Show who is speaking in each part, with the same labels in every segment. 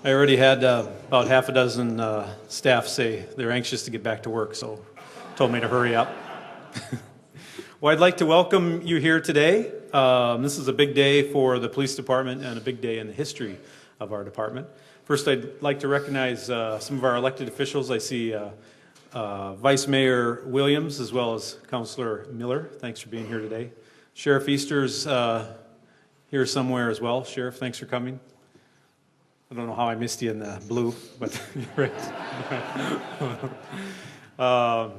Speaker 1: I already had about half a dozen staff say they're anxious to get back to work, so told me to hurry up. Well, I'd like to welcome you here today. This is a big day for the police department and a big day in the history of our department. First, I'd like to recognize some of our elected officials. I see Vice Mayor Williams as well as Councilor Miller. Thanks for being here today. Sheriff Easter's here somewhere as well. Sheriff, thanks for coming. I don't know how I missed you in the blue, but you're right.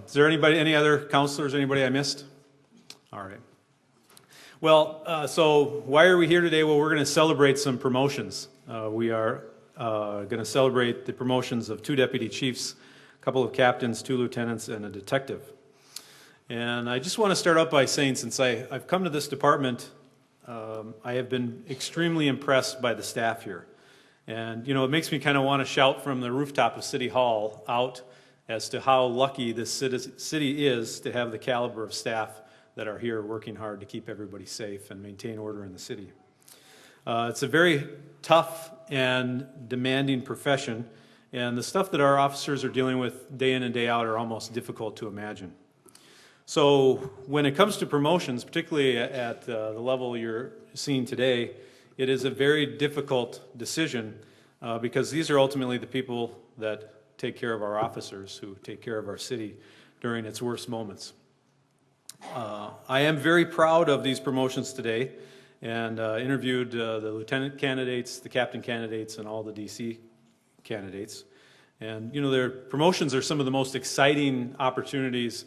Speaker 1: Is there any other counselors, anybody I missed? All right. Well, so why are we here today? Well, we're going to celebrate some promotions. We are going to celebrate the promotions of 2 deputy chiefs, a couple of captains, 2 lieutenants, and a detective. And I just want to start out by saying, since I've come to this department, I have been extremely impressed by the staff here. And, you know, it makes me kind of want to shout from the rooftop of City Hall out as to how lucky this city is to have the caliber of staff that are here working hard to keep everybody safe and maintain order in the city. It's a very tough and demanding profession, and the stuff that our officers are dealing with day in and day out are almost difficult to imagine. So when it comes to promotions, particularly at the level you're seeing today, it is a very difficult decision because these are ultimately the people that take care of our officers, who take care of our city during its worst moments. I am very proud of these promotions today, and interviewed the lieutenant candidates, the captain candidates, and all the DC candidates. And you know, their promotions are some of the most exciting opportunities,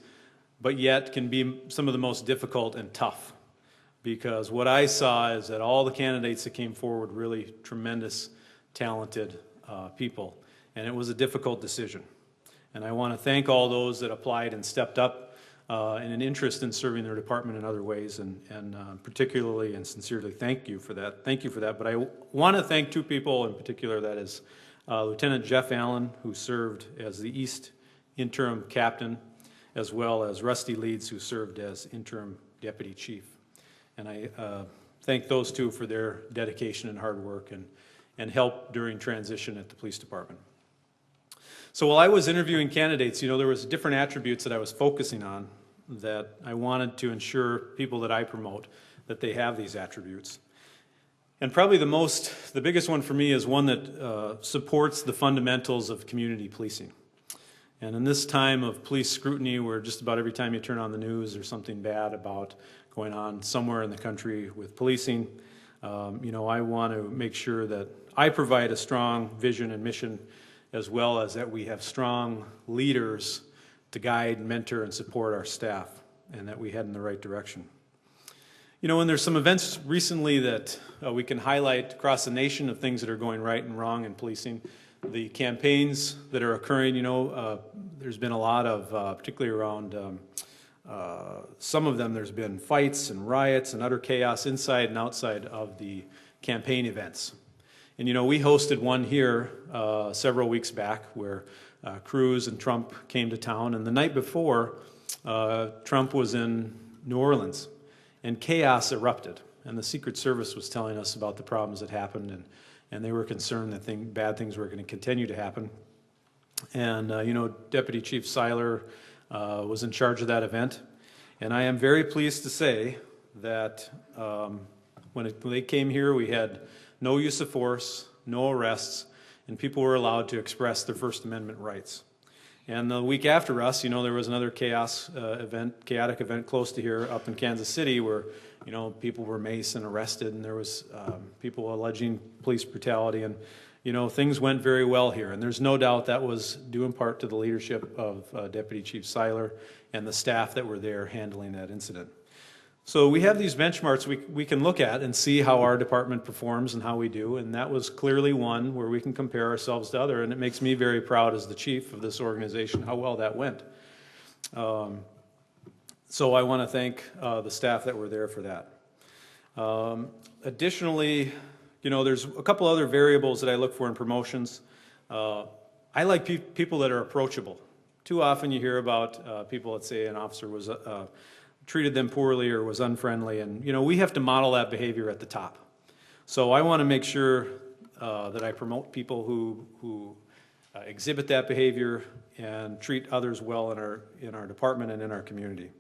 Speaker 1: but yet can be some of the most difficult and tough. Because what I saw is that all the candidates that came forward, really tremendous, talented people, and it was a difficult decision. And I want to thank all those that applied and stepped up in an interest in serving their department in other ways, and particularly and sincerely thank you for that. Thank you for that. But I want to thank 2 people in particular. That is Lieutenant Jeff Allen, who served as the East interim captain, as well as Rusty Leeds, who served as interim deputy chief. And I thank those 2 for their dedication and hard work and help during transition at the police department. So while I was interviewing candidates, you know, there was different attributes that I was focusing on that I wanted to ensure people that I promote, that they have these attributes. And probably the biggest one for me is one that supports the fundamentals of community policing. And in this time of police scrutiny, where just about every time you turn on the news, there's something bad about going on somewhere in the country with policing, you know, I want to make sure that I provide a strong vision and mission, as well as that we have strong leaders to guide, mentor, and support our staff, and that we head in the right direction. You know, and there's some events recently that we can highlight across the nation of things that are going right and wrong in policing. The campaigns that are occurring, you know, there's been a lot of, particularly around some of them, there's been fights and riots and utter chaos inside and outside of the campaign events. And you know, we hosted one here several weeks back where Cruz and Trump came to town, and the night before, Trump was in New Orleans, and chaos erupted. And the Secret Service was telling us about the problems that happened, and they were concerned that bad things were going to continue to happen. And you know, Deputy Chief Seiler was in charge of that event, and I am very pleased to say that when they came here, we had no use of force, no arrests, and people were allowed to express their First Amendment rights. And the week after us, you know, there was another chaotic event close to here up in Kansas City where, you know, people were maced and arrested, and there was people alleging police brutality, and, you know, things went very well here. And there's no doubt that was due in part to the leadership of Deputy Chief Seiler and the staff that were there handling that incident. So we have these benchmarks we can look at and see how our department performs and how we do, and that was clearly one where we can compare ourselves to other, and it makes me very proud as the chief of this organization how well that went. So I want to thank the staff that were there for that. Additionally, you know, there's a couple other variables that I look for in promotions. I like people that are approachable. Too often you hear about people that say an officer was treated them poorly or was unfriendly, and you know, we have to model that behavior at the top. So I want to make sure that I promote people who exhibit that behavior and treat others well in our department and in our community.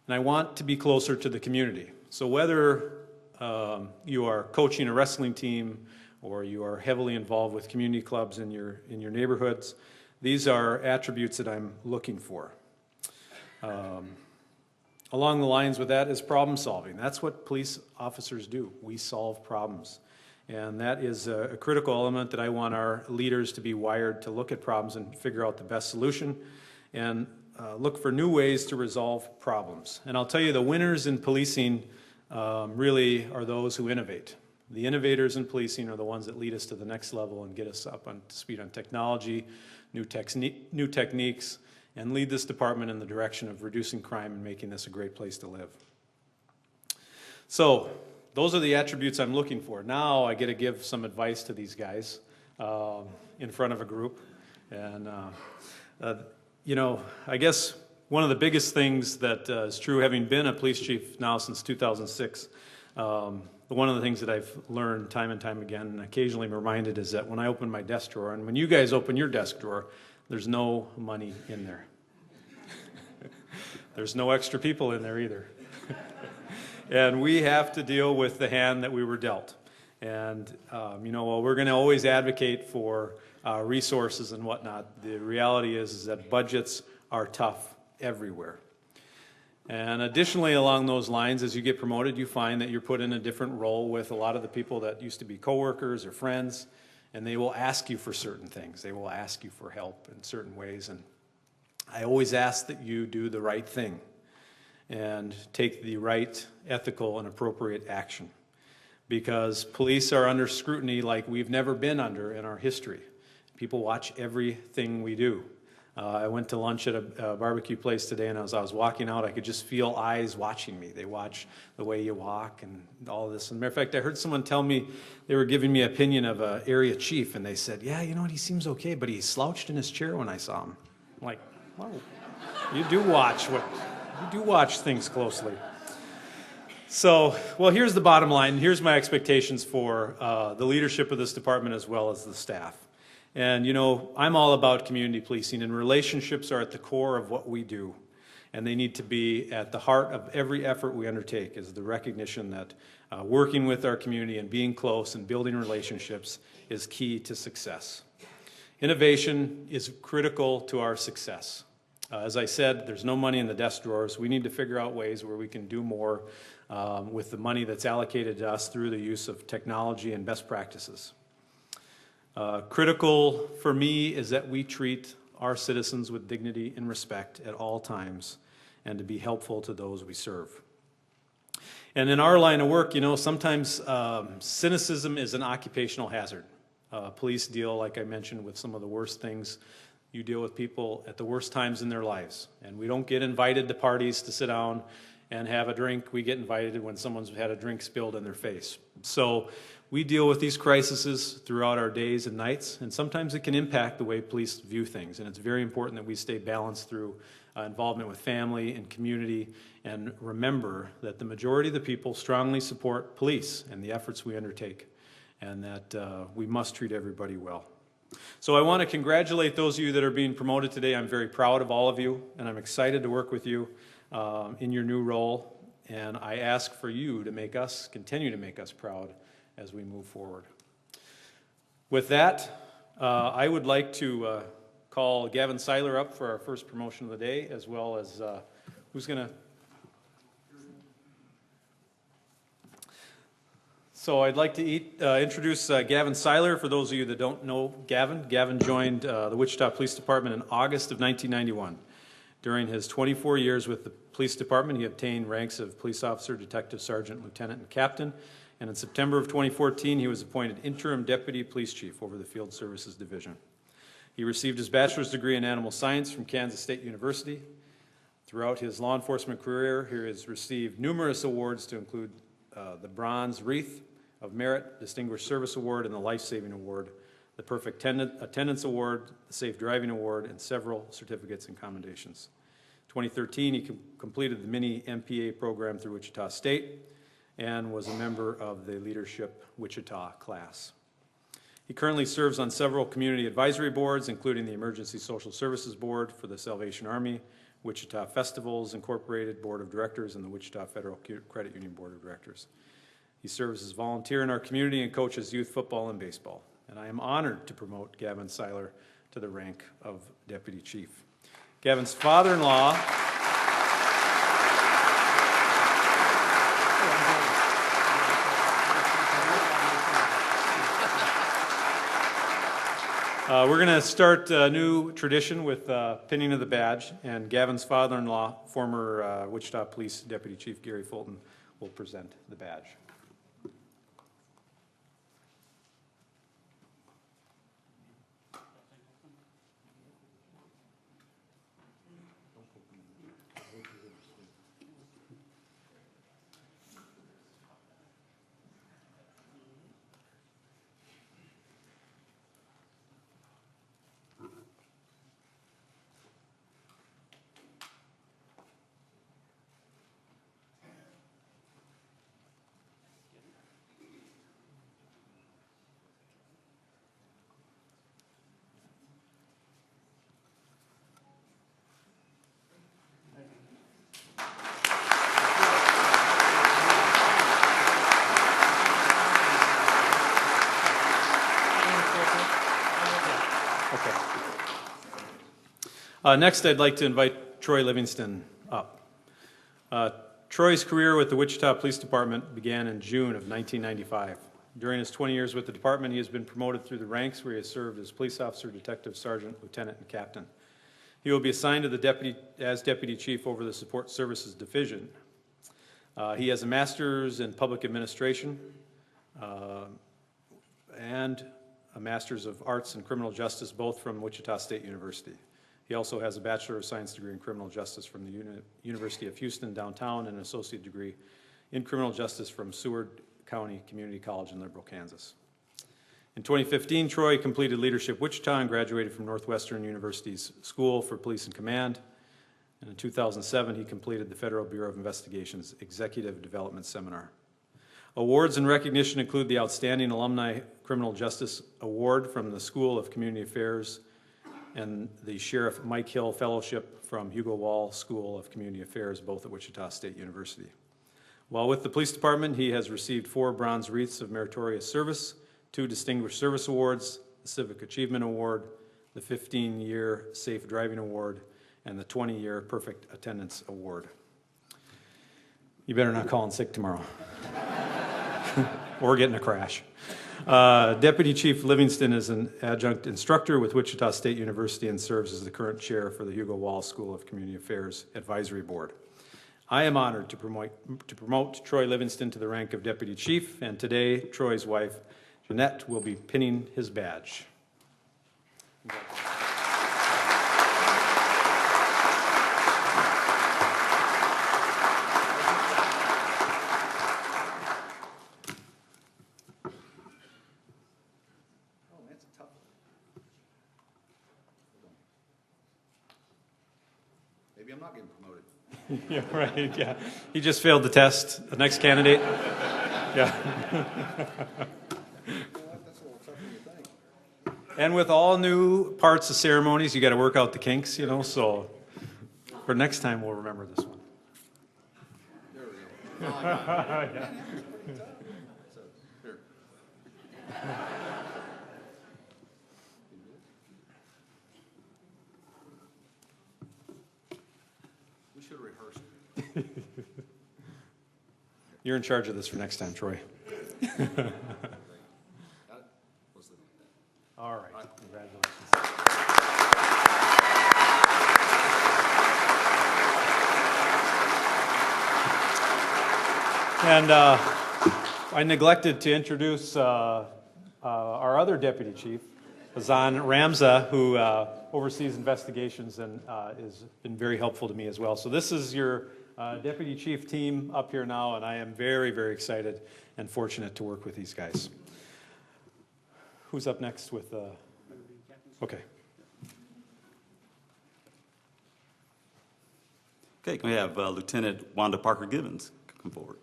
Speaker 1: And I want to be closer to the community. So whether you are coaching a wrestling team or you are heavily involved with community clubs in your neighborhoods, these are attributes that I'm looking for. Along the lines with that is problem solving. That's what police officers do. We solve problems. And that is a critical element that I want our leaders to be wired to look at problems and figure out the best solution and look for new ways to resolve problems. And I'll tell you, the winners in policing really are those who innovate. The innovators in policing are the ones that lead us to the next level and get us up on speed on technology, new techniques, and lead this department in the direction of reducing crime and making this a great place to live. So, those are the attributes I'm looking for. Now I get to give some advice to these guys in front of a group. And, you know, I guess one of the biggest things that is true, having been a police chief now since 2006, one of the things that I've learned time and time again and occasionally I'm reminded is that when I open my desk drawer, and when you guys open your desk drawer, there's no money in there. There's no extra people in there either. And we have to deal with the hand that we were dealt. And, you know, while we're going to always advocate for resources and whatnot, the reality is that budgets are tough everywhere. And additionally, along those lines, as you get promoted, you find that you're put in a different role with a lot of the people that used to be coworkers or friends, and they will ask you for certain things. They will ask you for help in certain ways. And I always ask that you do the right thing and take the right ethical and appropriate action, because police are under scrutiny like we've never been under in our history. People watch everything we do. I went to lunch at a barbecue place today, and as I was walking out, I could just feel eyes watching me. They watch the way you walk and all of this. As a matter of fact, I heard someone tell me they were giving me an opinion of an area chief, and they said, yeah, you know what, he seems okay, but he slouched in his chair when I saw him. I'm like, oh, you do watch things closely. So, well, here's the bottom line. Here's my expectations for the leadership of this department as well as the staff. And, you know, I'm all about community policing, and relationships are at the core of what we do. And they need to be at the heart of every effort we undertake, is the recognition that working with our community and being close and building relationships is key to success. Innovation is critical to our success. As I said, there's no money in the desk drawers. We need to figure out ways where we can do more with the money that's allocated to us through the use of technology and best practices. Critical for me is that we treat our citizens with dignity and respect at all times, and to be helpful to those we serve. And in our line of work, you know, sometimes cynicism is an occupational hazard. Police deal, like I mentioned, with some of the worst things. You deal with people at the worst times in their lives. And we don't get invited to parties to sit down and have a drink. We get invited when someone's had a drink spilled in their face. So we deal with these crises throughout our days and nights, and sometimes it can impact the way police view things. And it's very important that we stay balanced through involvement with family and community, and remember that the majority of the people strongly support police and the efforts we undertake, and that we must treat everybody well. So I want to congratulate those of you that are being promoted today. I'm very proud of all of you, and I'm excited to work with you in your new role. And I ask for you to continue to make us proud as we move forward. With that, I would like to call Gavin Siler up for our first promotion of the day, as well as who's going to... So I'd like to introduce Gavin Siler. For those of you that don't know Gavin joined the Wichita Police Department in August of 1991. During his 24 years with the police department, he obtained ranks of police officer, detective sergeant, lieutenant, and captain. And in September of 2014, he was appointed interim deputy police chief over the Field Services Division. He received his bachelor's degree in animal science from Kansas State University. Throughout his law enforcement career, he has received numerous awards to include the Bronze Wreath of Merit, Distinguished Service Award, and the Life Saving Award, the Perfect Attendance Award, the Safe Driving Award, and several certificates and commendations. In 2013, he completed the mini MPA program through Wichita State and was a member of the Leadership Wichita class. He currently serves on several community advisory boards, including the Emergency Social Services Board for the Salvation Army, Wichita Festivals Incorporated Board of Directors, and the Wichita Federal Credit Union Board of Directors. He serves as a volunteer in our community and coaches youth football and baseball. And I am honored to promote Gavin Siler to the rank of Deputy Chief. Gavin's father-in-law we're going to start a new tradition with pinning of the badge, and Gavin's father-in-law, former Wichita Police Deputy Chief Gary Fulton, will present the badge. Next, I'd like to invite Troy Livingston up. Troy's career with the Wichita Police Department began in June of 1995. During his 20 years with the department, he has been promoted through the ranks where he has served as police officer, detective, sergeant, lieutenant, and captain. He will be assigned to the deputy chief over the support services division. He has a master's in public administration and a master's of arts in criminal justice, both from Wichita State University. He also has a Bachelor of Science degree in criminal justice from the University of Houston downtown and an associate degree in criminal justice from Seward County Community College in Liberal, Kansas. In 2015, Troy completed Leadership Wichita and graduated from Northwestern University's School for Police and Command. And in 2007, he completed the Federal Bureau of Investigation's Executive Development Seminar. Awards and recognition include the Outstanding Alumni Criminal Justice Award from the School of Community Affairs and the Sheriff Mike Hill Fellowship from Hugo Wall School of Community Affairs, both at Wichita State University. While with the police department, he has received 4 bronze wreaths of meritorious service, 2 Distinguished Service Awards, the Civic Achievement Award, the 15-year Safe Driving Award, and the 20-year Perfect Attendance Award. You better not call in sick tomorrow or get in a crash. Deputy Chief Livingston is an adjunct instructor with Wichita State University and serves as the current chair for the Hugo Wall School of Community Affairs Advisory Board. I am honored to promote Troy Livingston to the rank of Deputy Chief, and today Troy's wife, Jeanette, will be pinning his badge.
Speaker 2: Maybe I'm not getting promoted.
Speaker 1: Yeah, right, yeah. He just failed the test. The next candidate? Yeah.
Speaker 2: That's a little tougher than you think.
Speaker 1: And with all new parts of ceremonies, you got to work out the kinks, you know, so for next time we'll remember this one.
Speaker 2: There we go. Yeah. So, here. We should have rehearsed.
Speaker 1: You're in charge of this for next time, Troy.
Speaker 2: Got it? What's the...
Speaker 1: All right. Congratulations. And I neglected to introduce our other deputy chief, Azan Ramsay, who oversees investigations and has been very helpful to me as well. So this is your deputy chief team up here now, and I am very, very excited and fortunate to work with these guys. Who's up next with... Okay.
Speaker 3: Okay, can we have Lieutenant Wanda Parker Gibbons come forward?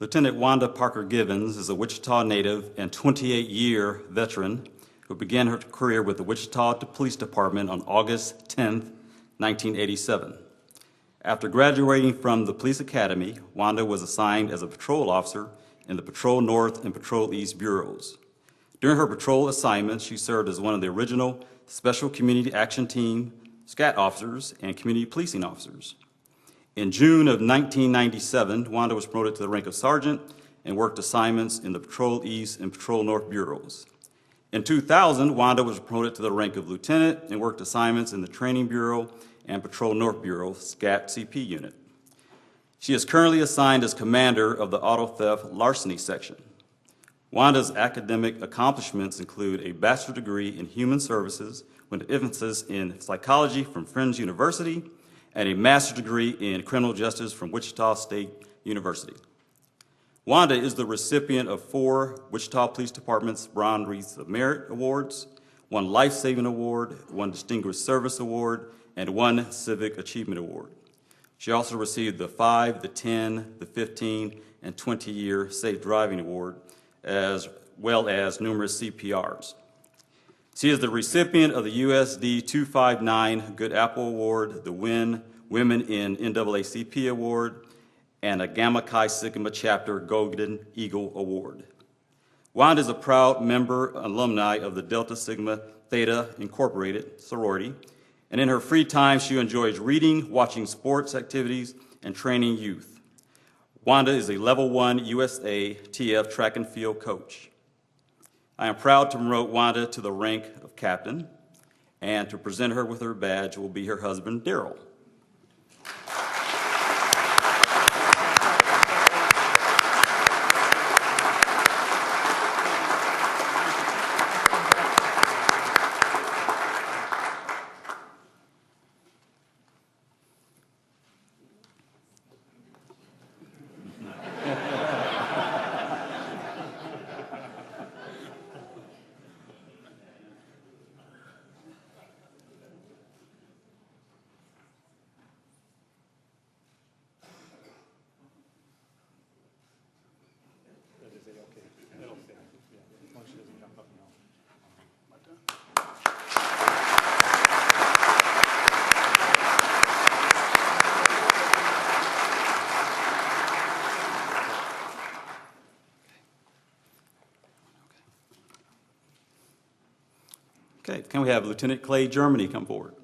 Speaker 3: Lieutenant Wanda Parker Gibbons is a Wichita native and 28-year veteran who began her career with the Wichita Police Department on August 10, 1987. After graduating from the police academy, Wanda was assigned as a patrol officer in the Patrol North and Patrol East bureaus. During her patrol assignments, she served as one of the original Special Community Action Team SCAT officers and community policing officers. In June of 1997, Wanda was promoted to the rank of sergeant and worked assignments in the Patrol East and Patrol North bureaus. In 2000, Wanda was promoted to the rank of lieutenant and worked assignments in the Training Bureau and Patrol North Bureau SCAT CP unit. She is currently assigned as commander of the Auto Theft Larceny section. Wanda's academic accomplishments include a bachelor's degree in human services with an emphasis in psychology from Friends University and a master's degree in criminal justice from Wichita State University. Wanda is the recipient of 4 Wichita Police Department's Bronze Wreath of Merit Awards, 1 Life Saving Award, 1 Distinguished Service Award, and 1 Civic Achievement Award. She also received the 5, the 10, the 15, and 20-year Safe Driving Award, as well as numerous CPRs. She is the recipient of the USD 259 Good Apple Award, the WIN Women in NAACP Award, and a Gamma Chi Sigma Chapter Golden Eagle Award. Wanda is a proud member, alumni of the Delta Sigma Theta Incorporated sorority, and in her free time, she enjoys reading, watching sports activities, and training youth. Wanda is a Level 1 USA TF track and field coach. I am proud to promote Wanda to the rank of captain, and to present her with her badge will be her husband, Daryl. Okay, can we have Lieutenant Clay Germany come forward?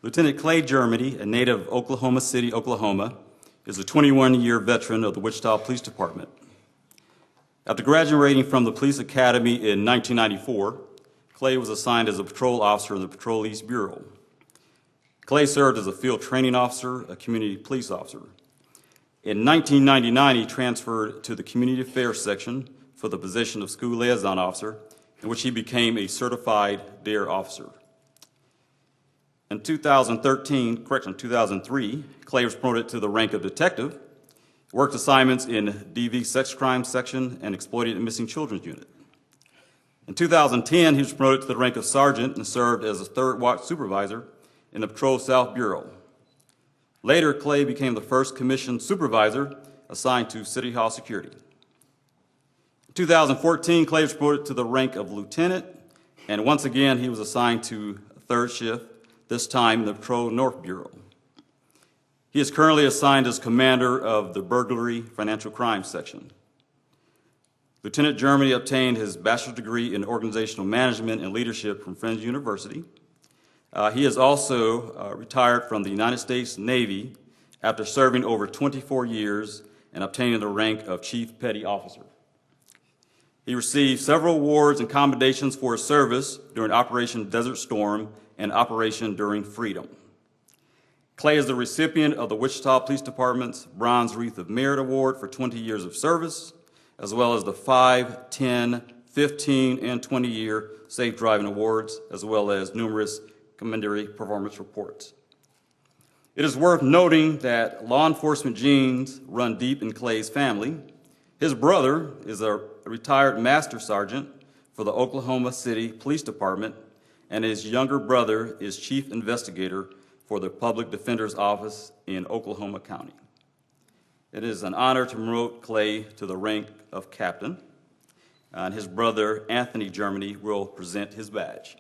Speaker 3: Lieutenant Clay Germany, a native of Oklahoma City, Oklahoma, is a 21-year veteran of the Wichita Police Department. After graduating from the Police Academy in 1994, Clay was assigned as a patrol officer in the Patrol East Bureau. Clay served as a field training officer, a community police officer. In 1999, he transferred to the Community Affairs section for the position of School Liaison Officer, in which he became a certified DARE officer. In 2003, Clay was promoted to the rank of detective, worked assignments in DV Sex Crime Section and Exploited and Missing Children's Unit. In 2010, he was promoted to the rank of sergeant and served as a 3rd Watch supervisor in the Patrol South Bureau. Later, Clay became the first commissioned supervisor assigned to City Hall security. In 2014, Clay was promoted to the rank of lieutenant, and once again, he was assigned to a 3rd shift, this time in the Patrol North Bureau. He is currently assigned as commander of the Burglary Financial Crime Section. Lieutenant Germany obtained his bachelor's degree in organizational management and leadership from Friends University. He is also retired from the United States Navy after serving over 24 years and obtaining the rank of Chief Petty Officer. He received several awards and commendations for his service during Operation Desert Storm and Operation Enduring Freedom. Clay is the recipient of the Wichita Police Department's Bronze Wreath of Merit Award for 20 years of service, as well as the 5, 10, 15, and 20-year Safe Driving Awards, as well as numerous commendatory performance reports. It is worth noting that law enforcement genes run deep in Clay's family. His brother is a retired master sergeant for the Oklahoma City Police Department, and his younger brother is chief investigator for the Public Defender's Office in Oklahoma County. It is an honor to promote Clay to the rank of captain, and his brother, Anthony Germany, will present his badge.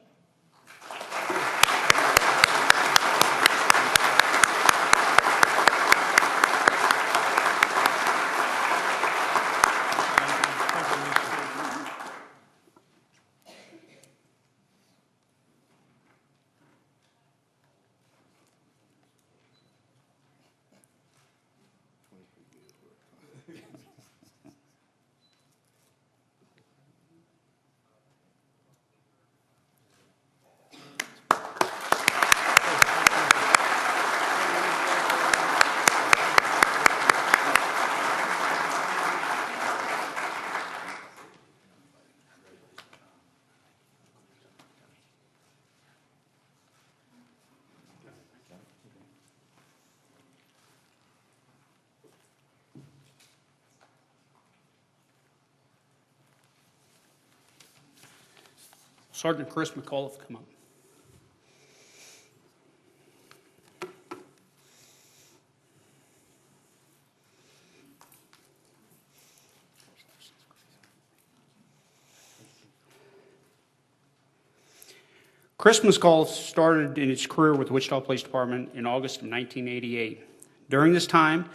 Speaker 4: Sgt Chris McCall, come up. Chris McCall started in his career with the Wichita Police Department in August of 1988. During this time,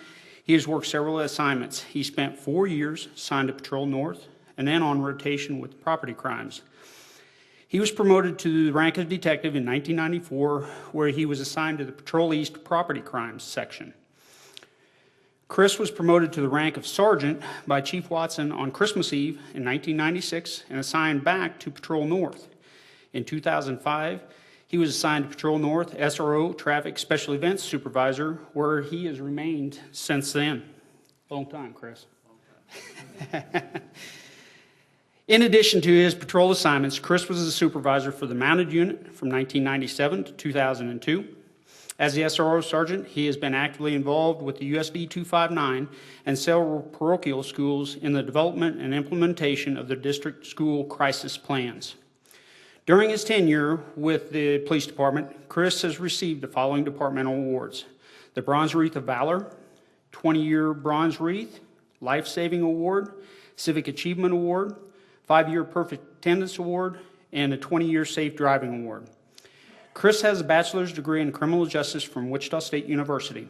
Speaker 4: he has worked several assignments. He spent 4 years assigned to Patrol North and then on rotation with property crimes. He was promoted to the rank of detective in 1994, where he was assigned to the Patrol East Property Crimes section. Chris was promoted to the rank of sergeant by Chief Watson on Christmas Eve in 1996 and assigned back to Patrol North. In 2005, he was assigned to Patrol North SRO Traffic Special Events Supervisor, where he has remained since then. Long time, Chris. In addition to his patrol assignments, Chris was a supervisor for the Mounted Unit from 1997 to 2002. As the SRO Sergeant, he has been actively involved with the USD 259 and several parochial schools in the development and implementation of the district school crisis plans. During his tenure with the police department, Chris has received the following departmental awards: the Bronze Wreath of Valor, 20-year Bronze Wreath, Life Saving Award, Civic Achievement Award, 5-year Perfect Attendance Award, and a 20-year Safe Driving Award. Chris has a bachelor's degree in criminal justice from Wichita State University.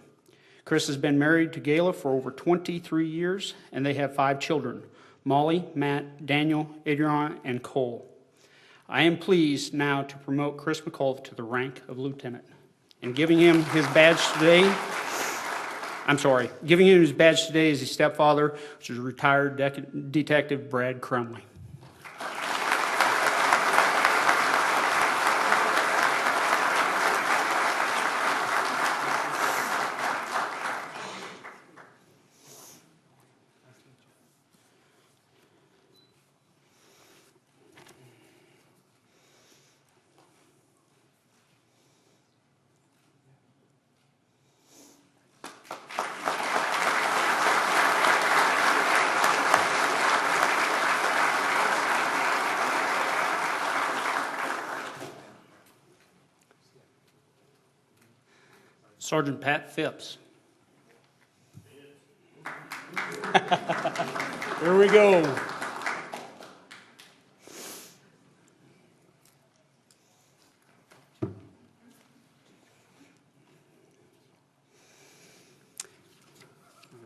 Speaker 4: Chris has been married to Gayla for over 23 years, and they have 5 children: Molly, Matt, Daniel, Adriana, and Cole. I am pleased now to promote Chris McAuliffe to the rank of lieutenant. And giving him his badge today is his stepfather, which is retired Detective Brad Crumley. Sgt Pat Phipps. There we go. You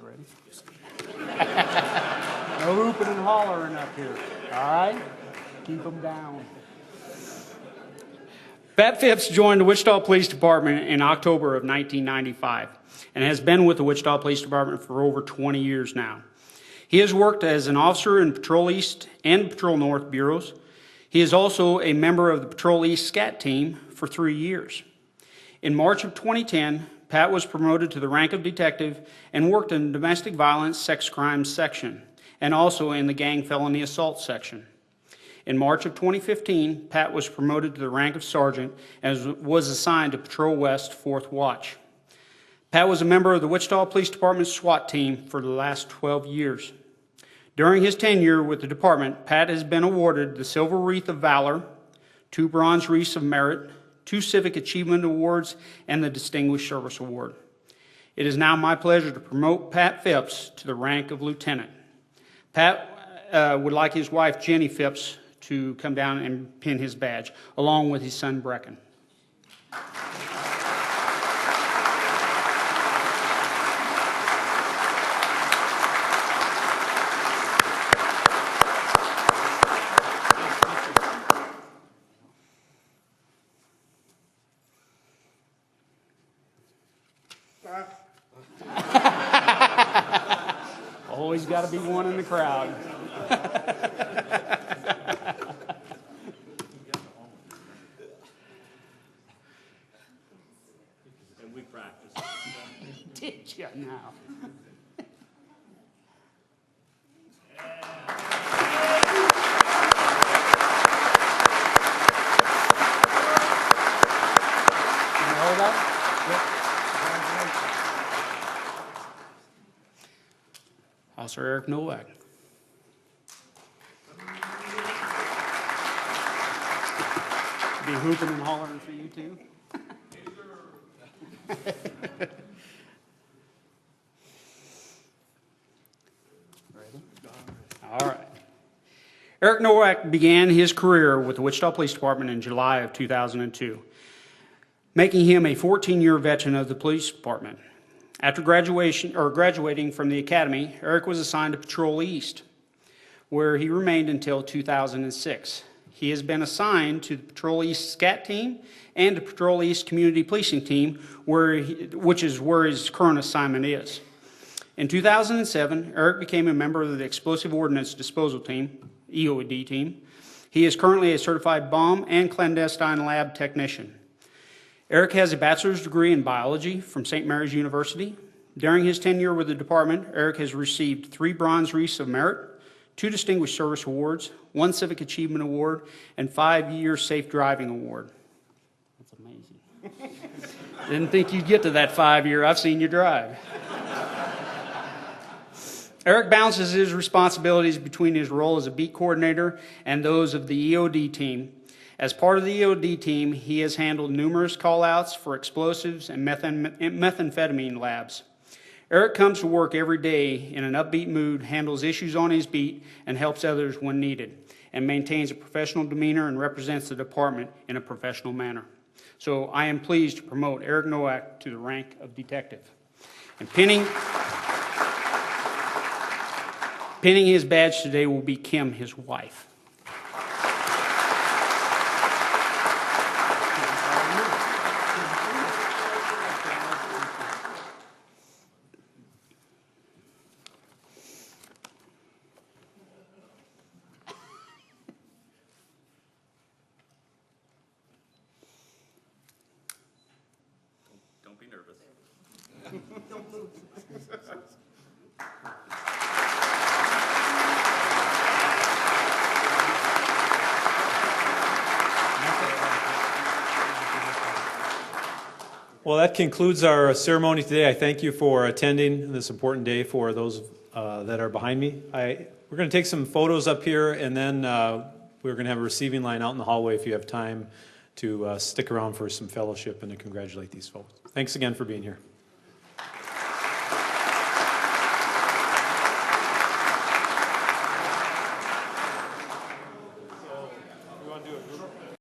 Speaker 4: ready? No hooping and hollering up here. All right? Keep them down. Pat Phipps joined the Wichita Police Department in October of 1995 and has been with the Wichita Police Department for over 20 years now. He has worked as an officer in Patrol East and Patrol North bureaus. He is also a member of the Patrol East SCAT team for 3 years. In March of 2010, Pat was promoted to the rank of detective and worked in the domestic violence sex crimes section and also in the gang felony assault section. In March of 2015, Pat was promoted to the rank of sergeant and was assigned to Patrol West 4th Watch. Pat was a member of the Wichita Police Department SWAT team for the last 12 years. During his tenure with the department, Pat has been awarded the Silver Wreath of Valor, 2 Bronze Wreaths of Merit, 2 Civic Achievement Awards, and the Distinguished Service Award. It is now my pleasure to promote Pat Phipps to the rank of lieutenant. Pat would like his wife, Jenny Phipps, to come down and pin his badge, along with his son, Brecken. Always got to be one in the crowd.
Speaker 3: And we practice.
Speaker 4: Did you now? Can you hold that? Officer Eric Norwick. Be hooping and hollering for you too. All right. Eric Norwick began his career with the Wichita Police Department in July of 2002, making him a 14-year veteran of the police department. After graduating from the academy, Eric was assigned to Patrol East, where he remained until 2006. He has been assigned to the Patrol East SCAT team and the Patrol East Community Policing team, which is where his current assignment is. In 2007, Eric became a member of the Explosive Ordnance Disposal Team, EOD team. He is currently a certified bomb and clandestine lab technician. Eric has a bachelor's degree in biology from St. Mary's University. During his tenure with the department, Eric has received 3 Bronze Wreaths of Merit, 2 Distinguished Service Awards, 1 Civic Achievement Award, and 5-year Safe Driving Award. That's amazing. Didn't think you'd get to that 5-year. I've seen you drive. Eric balances his responsibilities between his role as a beat coordinator and those of the EOD team. As part of the EOD team, he has handled numerous call-outs for explosives and methamphetamine labs. Eric comes to work every day in an upbeat mood, handles issues on his beat, and helps others when needed, and maintains a professional demeanor and represents the department in a professional manner. So I am pleased to promote Eric Noack to the rank of detective. And pinning his badge today will be Kim, his wife.
Speaker 3: Don't be nervous.
Speaker 1: Well, that concludes our ceremony today. I thank you for attending this important day for those that are behind me. We're going to take some photos up here, and then we're going to have a receiving line out in the hallway if you have time to stick around for some fellowship and to congratulate these folks. Thanks again for being here.